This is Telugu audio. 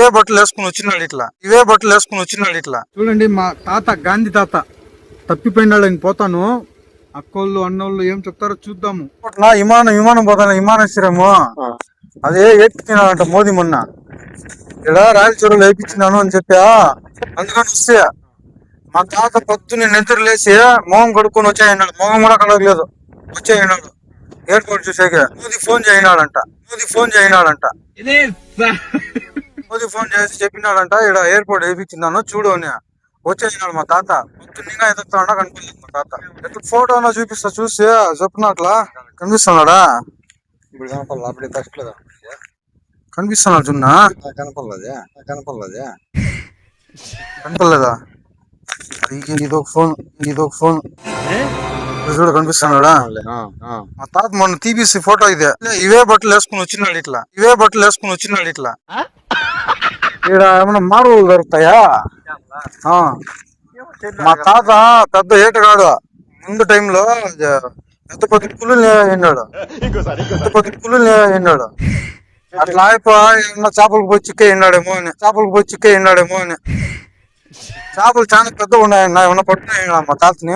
ఇవే బట్టలు వేసుకుని వచ్చినాడు ఇట్లా. చూడండి మా తాత గాంధీ తాత తప్పిపోయినాడు. ఆయన పోతాను, అక్కోళ్ళు అన్నోళ్ళు ఏం చెప్తారో చూద్దాము. విమానం పోతాను, విమానాశ్రయము అదే ఎక్కినాడంట మోదీ మొన్న. ఇక్కడ రాయలచూరులో వేయించినాను అని చెప్పా. అందుకని వస్తే మా తాత పొద్దున్నే నిద్ర లేచి మొహం కడుక్కొని వచ్చాయన్నాడు. మొహం కూడా కడగలేదు, వచ్చాయన్నాడు ఎయిర్పోర్ట్ చూసాక. మోదీ ఫోన్ చేయనాడంట. మోదీ ఫోన్ చేసి చెప్పినాడంట, ఇక్కడ ఎయిర్పోర్ట్ వేయించినాను చూడు అని. వచ్చేసినాడు మా తాత. పొద్దున్నే ఎదుగుతాడా కనిపించలేదు మా తాత. ఎట్లా ఫోటో అన్నా చూపిస్తా, చూసి చెప్పినట్లా కనిపిస్తున్నాడా? ఇప్పుడు కనపడలా, అప్పుడే ఫస్ట్ లో కనిపిస్తున్నాడు. చున్నా కనపడలేదా? ఇదొక ఫోన్ చూడు కనిపిస్తున్నాడా? మా తాత మొన్న తీపిసి ఫోటో ఇదే. ఇవే బట్టలు వేసుకుని వచ్చినాడు ఇట్లా. ఇక్కడ ఏమన్నా మార్పులు దొరుకుతాయా? మా తాత పెద్ద ఏటగాడు. ముందు టైంలో పెద్ద పులులు విన్నాడు. అట్లా అయిపోయి చేపలకు పోయి చిక్కే విన్నాడేమో అని. చేపలు చాలా పెద్దగా ఉన్నాయన్న. ఏమన్నా పట్టుకున్నా మా తాతని.